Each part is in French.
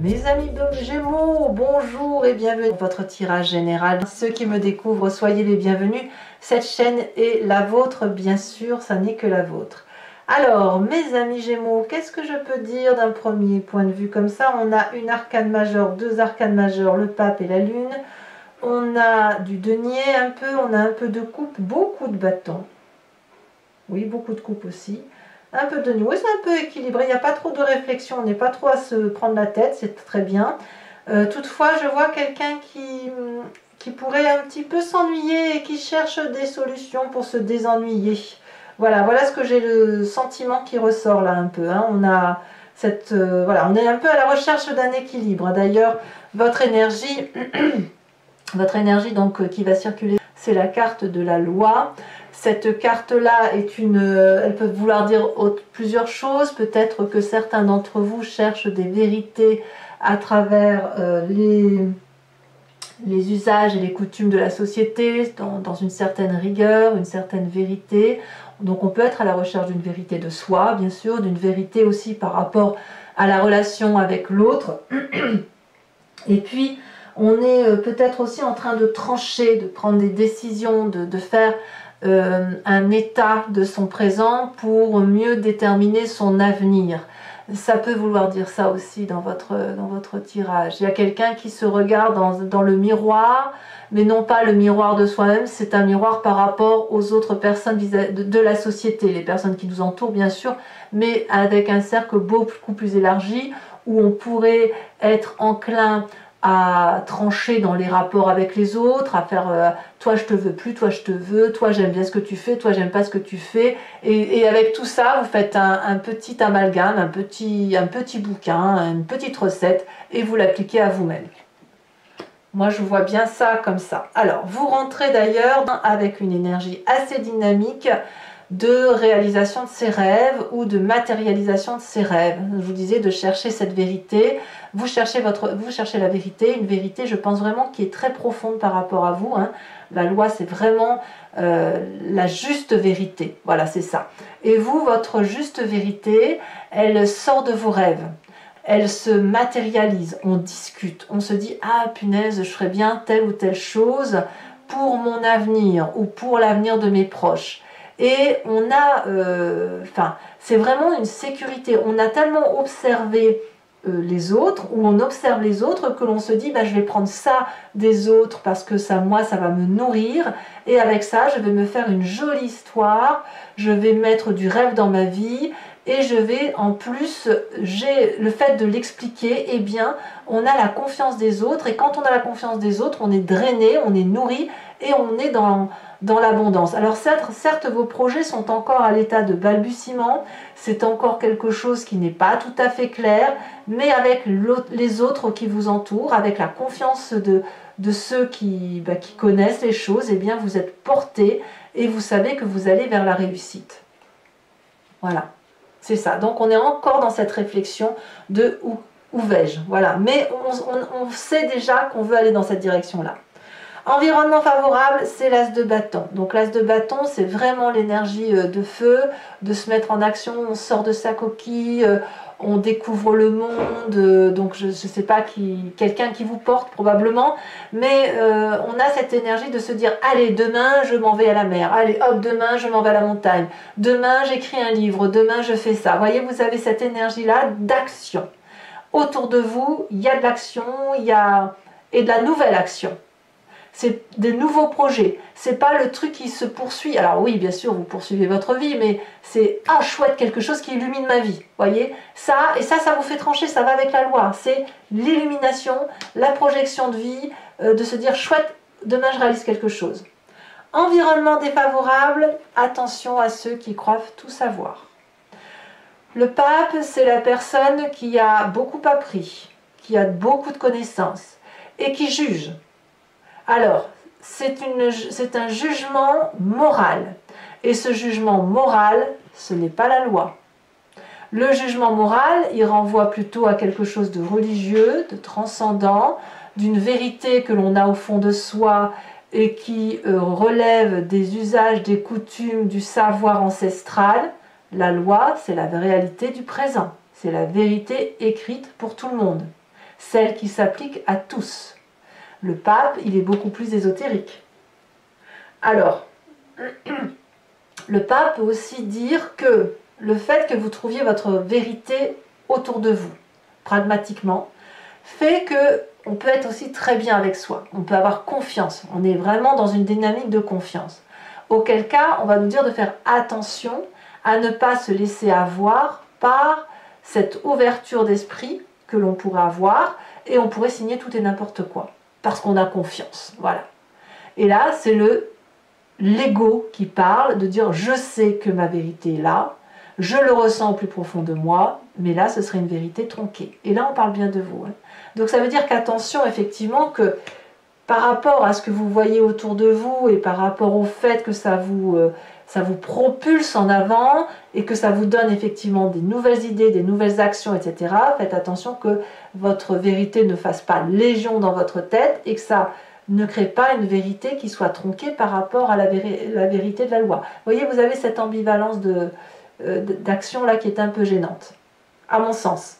Mes amis de Gémeaux, bonjour et bienvenue dans votre tirage général. Ceux qui me découvrent, soyez les bienvenus. Cette chaîne est la vôtre, bien sûr, ça n'est que la vôtre. Alors, mes amis Gémeaux, qu'est-ce que je peux dire d'un premier point de vue comme ça? On a une arcane majeure, deux arcanes majeures, le pape et la lune. On a du denier un peu, on a un peu de coupe, beaucoup de bâtons. Oui, beaucoup de coupe aussi. Un peu de nouveau, c'est un peu équilibré, il n'y a pas trop de réflexion, on n'est pas trop à se prendre la tête, c'est très bien. Toutefois, je vois quelqu'un qui pourrait un petit peu s'ennuyer et qui cherche des solutions pour se désennuyer. Voilà, voilà ce que j'ai le sentiment qui ressort là un peu. Hein. On a cette, voilà, on est un peu à la recherche d'un équilibre. D'ailleurs, votre énergie donc qui va circuler, c'est la carte de la loi. Cette carte-là est elle peut vouloir dire plusieurs choses. Peut-être que certains d'entre vous cherchent des vérités à travers les usages et les coutumes de la société, dans une certaine rigueur, une certaine vérité. Donc on peut être à la recherche d'une vérité de soi, bien sûr, d'une vérité aussi par rapport à la relation avec l'autre. Et puis, on est peut-être aussi en train de trancher, de prendre des décisions, de faire un état de son présent pour mieux déterminer son avenir. Ça peut vouloir dire ça aussi dans votre tirage. Il y a quelqu'un qui se regarde dans le miroir, mais non pas le miroir de soi-même, c'est un miroir par rapport aux autres personnes de la société, les personnes qui nous entourent bien sûr, mais avec un cercle beaucoup plus élargi, où on pourrait être enclin à trancher dans les rapports avec les autres, à faire toi je te veux plus, toi je te veux, toi j'aime bien ce que tu fais, toi j'aime pas ce que tu fais, et avec tout ça vous faites un petit amalgame, un petit bouquin, une petite recette, et vous l'appliquez à vous-même. Moi je vois bien ça comme ça. Alors vous rentrez d'ailleurs avec une énergie assez dynamique de réalisation de ses rêves ou de matérialisation de ses rêves. Je vous disais de chercher cette vérité. Vous cherchez la vérité, une vérité, je pense vraiment, qui est très profonde par rapport à vous. Hein. La loi, c'est vraiment la juste vérité. Voilà, c'est ça. Et vous, votre juste vérité, elle sort de vos rêves. Elle se matérialise. On discute. On se dit, ah punaise, je ferais bien telle ou telle chose pour mon avenir ou pour l'avenir de mes proches. Et on a, c'est vraiment une sécurité. On a tellement observé les autres, ou on observe les autres, que l'on se dit, bah, je vais prendre ça des autres parce que ça, moi, ça va me nourrir. Et avec ça, je vais me faire une jolie histoire. Je vais mettre du rêve dans ma vie. Et je vais, en plus, j'ai le fait de l'expliquer, eh bien, on a la confiance des autres. Et quand on a la confiance des autres, on est drainé, on est nourri et on est dans l'abondance. Alors certes, vos projets sont encore à l'état de balbutiement, c'est encore quelque chose qui n'est pas tout à fait clair, mais avec les autres qui vous entourent, avec la confiance de ceux qui connaissent les choses, eh bien vous êtes porté et vous savez que vous allez vers la réussite. Voilà, c'est ça. Donc on est encore dans cette réflexion de où vais-je, voilà. Mais on sait déjà qu'on veut aller dans cette direction-là. Environnement favorable, c'est l'as de bâton. Donc l'as de bâton, c'est vraiment l'énergie de feu, de se mettre en action, on sort de sa coquille, on découvre le monde, donc je ne sais pas, quelqu'un qui vous porte probablement, mais on a cette énergie de se dire, allez, demain je m'en vais à la mer, allez hop, demain je m'en vais à la montagne, demain j'écris un livre, demain je fais ça. Vous voyez, vous avez cette énergie-là d'action. Autour de vous, il y a de l'action, et de la nouvelle action. C'est des nouveaux projets, c'est pas le truc qui se poursuit. Alors oui, bien sûr, vous poursuivez votre vie, mais c'est ah chouette, quelque chose qui illumine ma vie. Voyez, ça vous fait trancher, ça va avec la loi. C'est l'illumination, la projection de vie, de se dire chouette, demain je réalise quelque chose. Environnement défavorable, attention à ceux qui croient tout savoir. Le pape, c'est la personne qui a beaucoup appris, qui a beaucoup de connaissances et qui juge. Alors, c'est un jugement moral. Et ce jugement moral, ce n'est pas la loi. Le jugement moral, il renvoie plutôt à quelque chose de religieux, de transcendant, d'une vérité que l'on a au fond de soi et qui relève des usages, des coutumes, du savoir ancestral. La loi, c'est la réalité du présent. C'est la vérité écrite pour tout le monde. celle qui s'applique à tous. Le pape, il est beaucoup plus ésotérique. Alors, le pape peut aussi dire que le fait que vous trouviez votre vérité autour de vous, pragmatiquement, fait que on peut être aussi très bien avec soi. On peut avoir confiance. On est vraiment dans une dynamique de confiance. Auquel cas, on va nous dire de faire attention à ne pas se laisser avoir par cette ouverture d'esprit que l'on pourrait avoir et on pourrait signer tout et n'importe quoi parce qu'on a confiance. Voilà. Et là, c'est l'ego qui parle, de dire je sais que ma vérité est là, je le ressens au plus profond de moi, mais là ce serait une vérité tronquée. Et là on parle bien de vous. Hein. Donc ça veut dire qu'attention effectivement que par rapport à ce que vous voyez autour de vous et par rapport au fait que ça vous propulse en avant et que ça vous donne effectivement des nouvelles idées, des nouvelles actions, etc. Faites attention que votre vérité ne fasse pas légion dans votre tête et que ça ne crée pas une vérité qui soit tronquée par rapport à la vérité de la loi. Vous voyez, vous avez cette ambivalence d'action là qui est un peu gênante, à mon sens.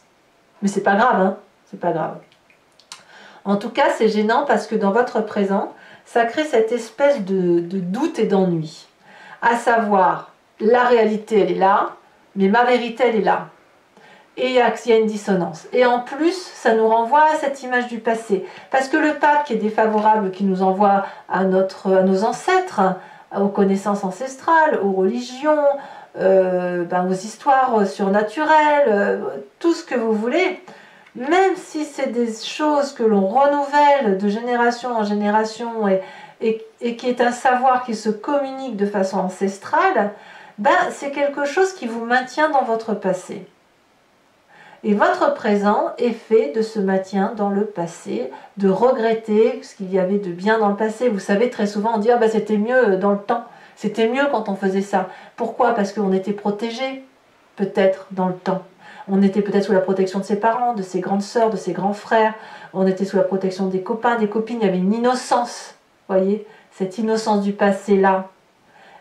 Mais c'est pas grave, hein, c'est pas grave. En tout cas, c'est gênant parce que dans votre présent, ça crée cette espèce de doute et d'ennui. À savoir, la réalité, elle est là, mais ma vérité, elle est là. Et il y a une dissonance. Et en plus, ça nous renvoie à cette image du passé. Parce que le pape qui est défavorable, qui nous envoie à nos ancêtres, aux connaissances ancestrales, aux religions, aux histoires surnaturelles, tout ce que vous voulez, même si c'est des choses que l'on renouvelle de génération en génération et qui est un savoir qui se communique de façon ancestrale, c'est quelque chose qui vous maintient dans votre passé. Et votre présent est fait de ce maintien dans le passé, de regretter ce qu'il y avait de bien dans le passé. Vous savez, très souvent on dit « c'était mieux dans le temps, c'était mieux quand on faisait ça ». Pourquoi? Parce qu'on était protégé, peut-être, dans le temps. On était peut-être sous la protection de ses parents, de ses grandes sœurs, de ses grands frères. On était sous la protection des copains, des copines. Il y avait une innocence, voyez, cette innocence du passé-là,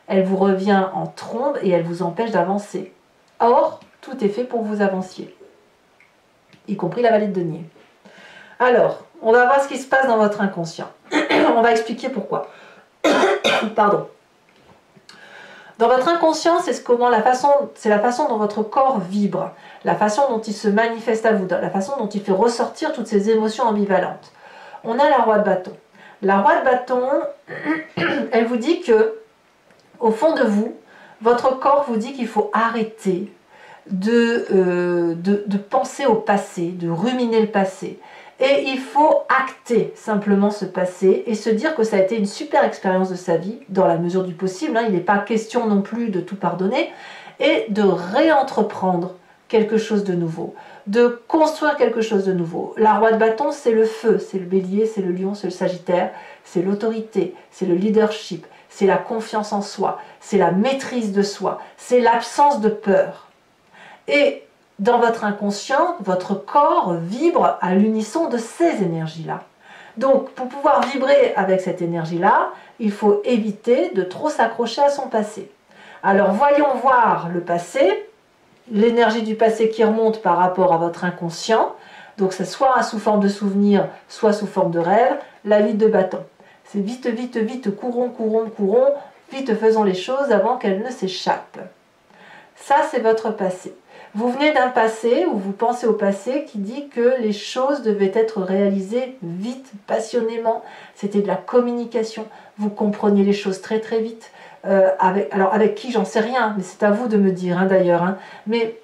elle vous revient en trombe et elle vous empêche d'avancer. Or, tout est fait pour que vous avanciez, y compris la vallée de denier. Alors, on va voir ce qui se passe dans votre inconscient. On va expliquer pourquoi. Pardon. Dans votre inconscient, c'est la façon dont votre corps vibre, la façon dont il se manifeste à vous, la façon dont il fait ressortir toutes ces émotions ambivalentes. On a la roi de bâton. La roi de bâton, elle vous dit que, au fond de vous, votre corps vous dit qu'il faut arrêter de penser au passé, de ruminer le passé. Et il faut acter simplement ce passé et se dire que ça a été une super expérience de sa vie, dans la mesure du possible, hein, il n'est pas question non plus de tout pardonner, et de réentreprendre quelque chose de nouveau, de construire quelque chose de nouveau. La roi de bâton, c'est le feu, c'est le bélier, c'est le lion, c'est le sagittaire, c'est l'autorité, c'est le leadership, c'est la confiance en soi, c'est la maîtrise de soi, c'est l'absence de peur. Et dans votre inconscient, votre corps vibre à l'unisson de ces énergies-là. Donc, pour pouvoir vibrer avec cette énergie-là, il faut éviter de trop s'accrocher à son passé. Alors, voyons voir le passé, l'énergie du passé qui remonte par rapport à votre inconscient. Donc, c'est soit sous forme de souvenir, soit sous forme de rêve, la vie de bâton. C'est vite, vite, vite, courons, courons, courons, vite faisons les choses avant qu'elles ne s'échappent. Ça, c'est votre passé. Vous venez d'un passé, ou vous pensez au passé, qui dit que les choses devaient être réalisées vite, passionnément. C'était de la communication. Vous compreniez les choses très très vite. Alors avec qui, j'en sais rien, mais c'est à vous de me dire hein, d'ailleurs. Hein. Mais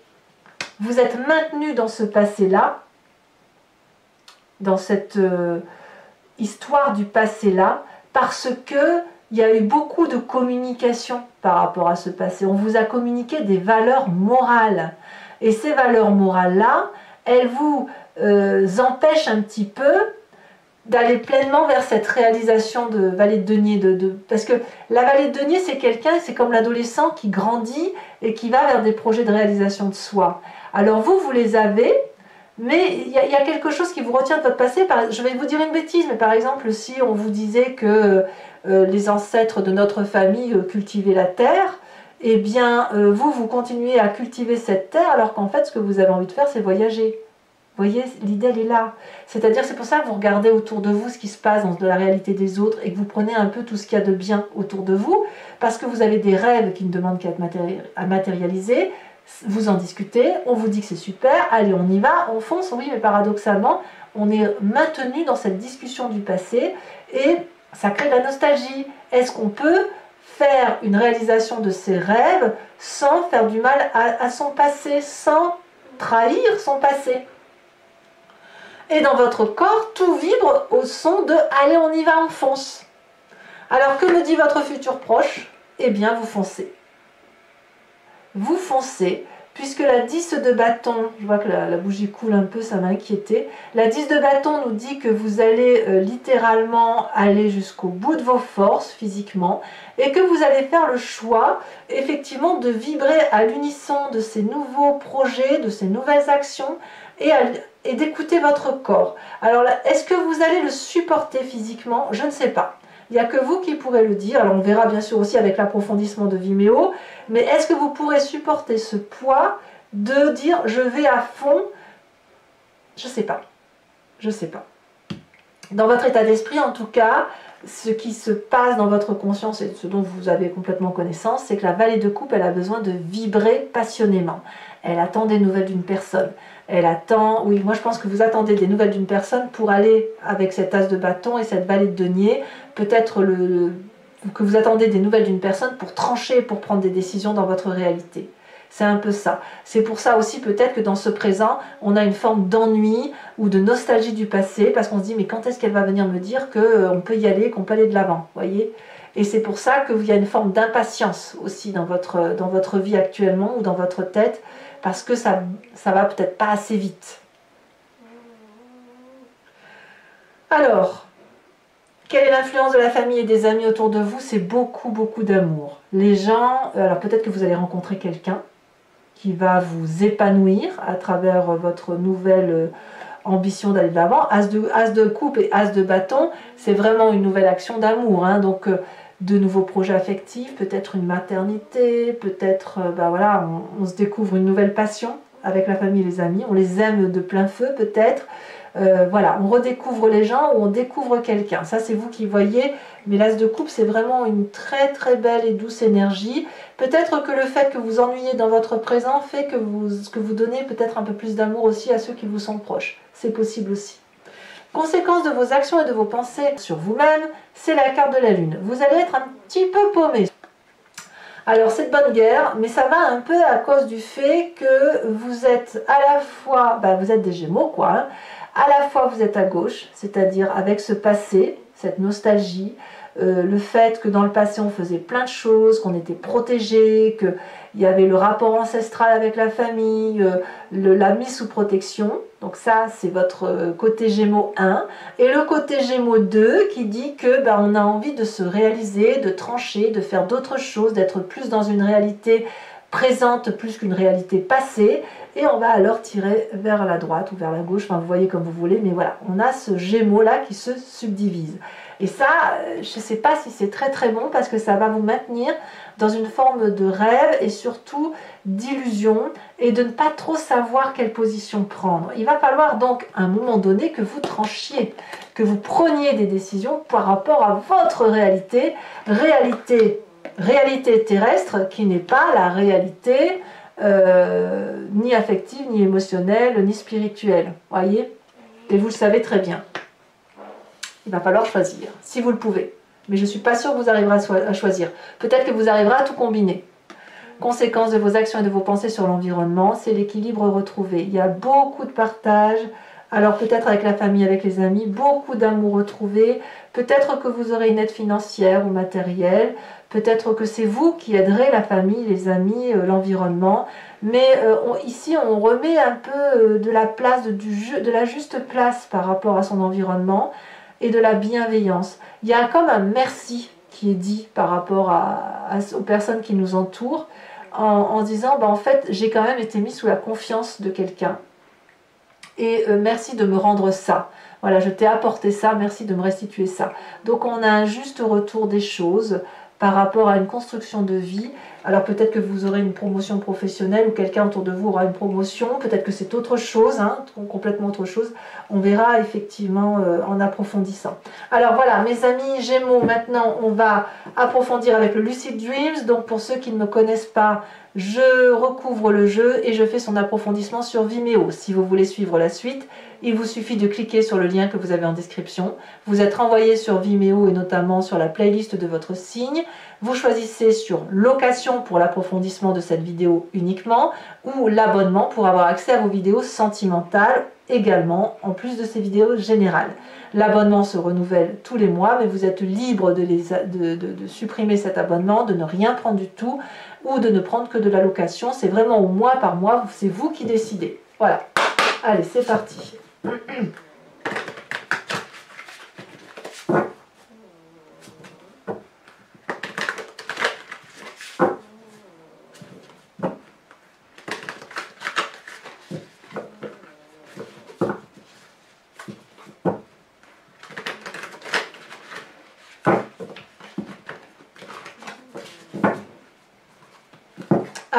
vous êtes maintenu dans ce passé-là, dans cette histoire du passé-là, parce que il y a eu beaucoup de communication par rapport à ce passé. On vous a communiqué des valeurs morales. Et ces valeurs morales-là, elles vous empêchent un petit peu d'aller pleinement vers cette réalisation de vallée de denier. Parce que la vallée de denier, c'est quelqu'un, c'est comme l'adolescent qui grandit et qui va vers des projets de réalisation de soi. Alors vous les avez, mais il y a quelque chose qui vous retient de votre passé. Je vais vous dire une bêtise, mais par exemple, si on vous disait que les ancêtres de notre famille cultivaient la terre, eh bien, vous continuez à cultiver cette terre, alors qu'en fait, ce que vous avez envie de faire, c'est voyager. Vous voyez, l'idée, elle est là. C'est-à-dire, c'est pour ça que vous regardez autour de vous ce qui se passe dans la réalité des autres et que vous prenez un peu tout ce qu'il y a de bien autour de vous, parce que vous avez des rêves qui ne demandent qu'à être matérialiser, vous en discutez, on vous dit que c'est super, allez, on y va, on fonce, oui, mais paradoxalement, on est maintenu dans cette discussion du passé et ça crée de la nostalgie. Est-ce qu'on peut faire une réalisation de ses rêves sans faire du mal à son passé, sans trahir son passé? Et dans votre corps, tout vibre au son de « allez, on y va, on fonce ». Alors, que me dit votre futur proche? Eh bien, vous foncez. Vous foncez, puisque la 10 de bâton, je vois que la bougie coule un peu, ça m'a inquiété. La 10 de bâton nous dit que vous allez littéralement aller jusqu'au bout de vos forces physiquement et que vous allez faire le choix, effectivement, de vibrer à l'unisson de ces nouveaux projets, de ces nouvelles actions et d'écouter votre corps. Alors, est-ce que vous allez le supporter physiquement? Je ne sais pas. Il n'y a que vous qui pourrez le dire. Alors on verra bien sûr aussi avec l'approfondissement de Vimeo. Mais est-ce que vous pourrez supporter ce poids de dire je vais à fond? Je ne sais pas. Je ne sais pas. Dans votre état d'esprit en tout cas, ce qui se passe dans votre conscience et ce dont vous avez complètement connaissance, c'est que la vallée de coupe, elle a besoin de vibrer passionnément. Elle attend des nouvelles d'une personne. Elle attend, oui, moi je pense que vous attendez des nouvelles d'une personne pour aller avec cet as de bâton et cette vallée de denier. Peut-être que vous attendez des nouvelles d'une personne pour trancher, pour prendre des décisions dans votre réalité. C'est un peu ça. C'est pour ça aussi peut-être que dans ce présent, on a une forme d'ennui ou de nostalgie du passé parce qu'on se dit mais quand est-ce qu'elle va venir me dire qu'on peut y aller, qu'on peut aller de l'avant, voyez? Et c'est pour ça qu'il y a une forme d'impatience aussi dans votre vie actuellement ou dans votre tête parce que ça va peut-être pas assez vite. Alors, quelle est l'influence de la famille et des amis autour de vous? C'est beaucoup, beaucoup d'amour. Les gens, alors peut-être que vous allez rencontrer quelqu'un qui va vous épanouir à travers votre nouvelle ambition d'aller de l'avant. As de coupe et as de bâton, c'est vraiment une nouvelle action d'amour. Hein. Donc, de nouveaux projets affectifs, peut-être une maternité, peut-être, voilà, on se découvre une nouvelle passion avec la famille et les amis. On les aime de plein feu, peut-être. Voilà, on redécouvre les gens ou on découvre quelqu'un. Ça, c'est vous qui voyez. Mais l'as de coupe, c'est vraiment une très très belle et douce énergie. Peut-être que le fait que vous ennuyez dans votre présent fait que vous donnez peut-être un peu plus d'amour aussi à ceux qui vous sont proches. C'est possible aussi. Conséquence de vos actions et de vos pensées sur vous-même, c'est la carte de la Lune. Vous allez être un petit peu paumé. Alors c'est de bonne guerre, mais ça va un peu à cause du fait que vous êtes à la fois, vous êtes des Gémeaux quoi, hein, à la fois vous êtes à gauche, c'est-à-dire avec ce passé, cette nostalgie, le fait que dans le passé on faisait plein de choses, qu'on était protégé, qu'il y avait le rapport ancestral avec la famille, la mise sous protection. Donc ça c'est votre côté Gémeaux 1. Et le côté Gémeaux 2 qui dit que on a envie de se réaliser, de trancher, de faire d'autres choses, d'être plus dans une réalité présente plus qu'une réalité passée. Et on va alors tirer vers la droite ou vers la gauche, enfin vous voyez comme vous voulez, mais voilà, on a ce Gémeaux là qui se subdivise. Et ça, je ne sais pas si c'est très très bon parce que ça va vous maintenir dans une forme de rêve et surtout d'illusion et de ne pas trop savoir quelle position prendre. Il va falloir donc à un moment donné que vous tranchiez, que vous preniez des décisions par rapport à votre réalité, réalité terrestre qui n'est pas la réalité ni affective, ni émotionnelle, ni spirituelle. Voyez? Et vous le savez très bien. Il va falloir choisir, si vous le pouvez. Mais je ne suis pas sûre que vous arriverez à choisir. Peut-être que vous arriverez à tout combiner. Conséquence de vos actions et de vos pensées sur l'environnement, c'est l'équilibre retrouvé. Il y a beaucoup de partage, alors peut-être avec la famille, avec les amis, beaucoup d'amour retrouvé. Peut-être que vous aurez une aide financière ou matérielle. Peut-être que c'est vous qui aiderez la famille, les amis, l'environnement. Mais ici, on remet un peu de la place, de la juste place par rapport à son environnement et de la bienveillance. Il y a comme un merci qui est dit par rapport aux personnes qui nous entourent en disant en fait j'ai quand même été mis sous la confiance de quelqu'un et merci de me rendre ça. Voilà, je t'ai apporté ça, merci de me restituer ça. Donc on a un juste retour des choses par rapport à une construction de vie Alors peut-être que vous aurez une promotion professionnelle ou quelqu'un autour de vous aura une promotion, peut-être que c'est autre chose, hein, complètement autre chose. On verra effectivement en approfondissant. Alors voilà, mes amis Gémeaux, maintenant on va approfondir avec le Lucid Dreams. Donc pour ceux qui ne me connaissent pas, je recouvre le jeu et je fais son approfondissement sur Vimeo. Si vous voulez suivre la suite, il vous suffit de cliquer sur le lien que vous avez en description. Vous êtes renvoyé sur Vimeo et notamment sur la playlist de votre signe. Vous choisissez sur location pour l'approfondissement de cette vidéo uniquement ou l'abonnement pour avoir accès à vos vidéos sentimentales également, en plus de ces vidéos générales. L'abonnement se renouvelle tous les mois, mais vous êtes libre de supprimer cet abonnement, de ne rien prendre du tout ou de ne prendre que de la location. C'est vraiment au mois par mois, c'est vous qui décidez. Voilà. Allez, c'est parti.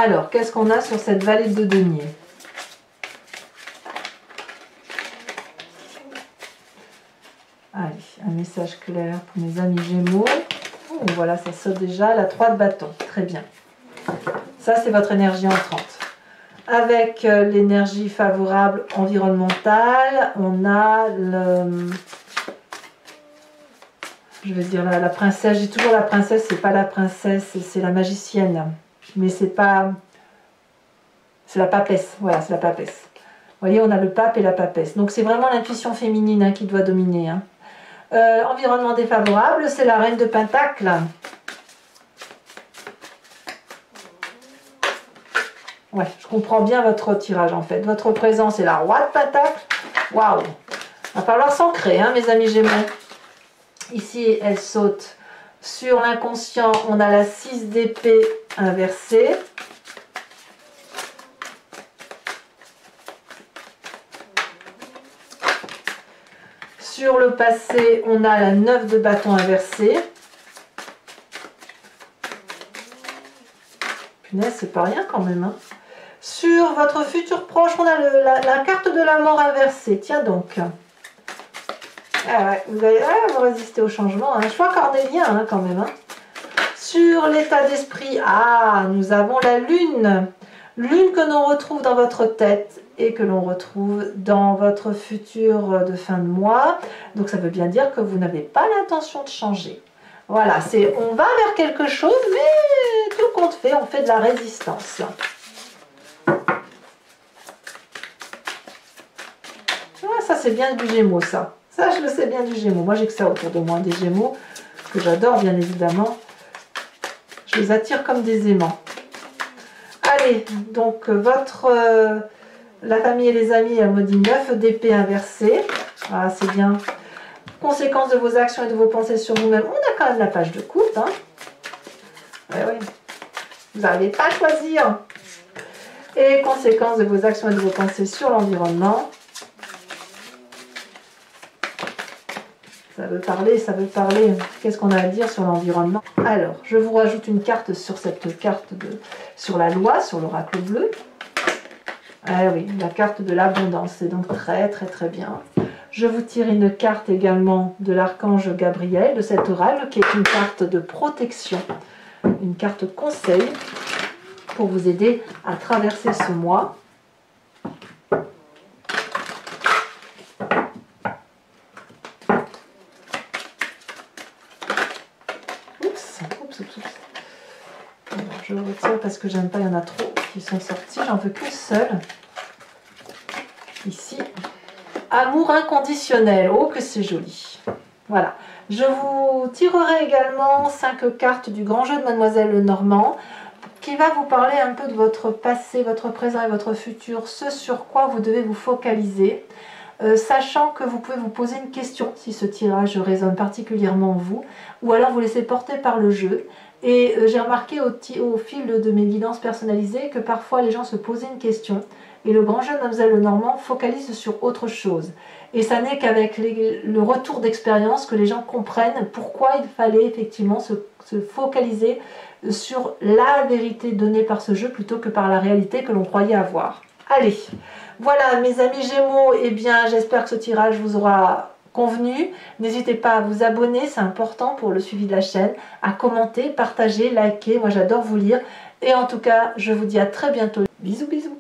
Alors, qu'est-ce qu'on a sur cette vallée de denier? Allez, un message clair pour mes amis Gémeaux. Oh, voilà, ça saute déjà. La 3 de bâton. Très bien. Ça, c'est votre énergie entrante. Avec l'énergie favorable environnementale, on a le... Je vais dire la princesse. J'ai toujours la princesse, c'est pas la princesse, c'est la magicienne. Mais c'est pas... C'est la papesse. Voilà, c'est la papesse. Vous voyez, on a le pape et la papesse. Donc, c'est vraiment l'intuition féminine hein, qui doit dominer. Hein. Environnement défavorable, c'est la reine de Pentacle. Ouais, je comprends bien votre tirage en fait. Votre présent, c'est la roi de Pentacle. Waouh! Va falloir s'ancrer, hein, mes amis Gémeaux. Ici, elle saute sur l'inconscient. On a la 6 d'épée inversée. Sur le passé, on a la 9 de bâton inversée. Punaise, c'est pas rien quand même. Hein. Sur votre futur proche, on a la carte de la mort inversée. Tiens donc. Ah ouais, vous allez vous résister au changement. Hein. Choix cornélien hein, quand même. Hein. Sur l'état d'esprit, nous avons la lune. Lune que l'on retrouve dans votre tête et que l'on retrouve dans votre futur de fin de mois. Donc ça veut bien dire que vous n'avez pas l'intention de changer. Voilà, on va vers quelque chose, mais tout compte fait, on fait de la résistance. Ça c'est bien du Gémeaux, ça. Ça, je le sais bien du Gémeaux. Moi, j'ai que ça autour de moi, des Gémeaux, que j'adore, bien évidemment. Je les attire comme des aimants. Allez, donc, la famille et les amis, elle me dit 9 d'épée inversée. Voilà, c'est bien. Conséquences de vos actions et de vos pensées sur vous-même. On a quand même la page de coupe. Hein. Ouais, oui. Vous n'arrivez pas à choisir. Et conséquences de vos actions et de vos pensées sur l'environnement. Ça veut parler, ça veut parler. Qu'est-ce qu'on a à dire sur l'environnement? Alors, je vous rajoute une carte sur cette carte sur la loi, sur l'oracle bleu. Ah oui, la carte de l'abondance, c'est donc très très très bien. Je vous tire une carte également de l'archange Gabriel, de cet oracle, qui est une carte de protection, une carte conseil pour vous aider à traverser ce mois. Je retire parce que j'aime pas, il y en a trop qui sont sortis, j'en veux qu'une seule. Ici, amour inconditionnel, oh que c'est joli. Voilà, je vous tirerai également 5 cartes du grand jeu de Mademoiselle Lenormand qui va vous parler un peu de votre passé, votre présent et votre futur, ce sur quoi vous devez vous focaliser. Sachant que vous pouvez vous poser une question si ce tirage résonne particulièrement en vous, ou alors vous laissez porter par le jeu. Et j'ai remarqué au fil de mes guidances personnalisées que parfois les gens se posaient une question et le grand jeu Mademoiselle Lenormand focalise sur autre chose. Et ça n'est qu'avec le retour d'expérience que les gens comprennent pourquoi il fallait effectivement se focaliser sur la vérité donnée par ce jeu plutôt que par la réalité que l'on croyait avoir. Allez, voilà mes amis Gémeaux, eh bien j'espère que ce tirage vous aura convenu. N'hésitez pas à vous abonner, c'est important pour le suivi de la chaîne, à commenter, partager, liker, moi j'adore vous lire. Et en tout cas, je vous dis à très bientôt. Bisous bisous.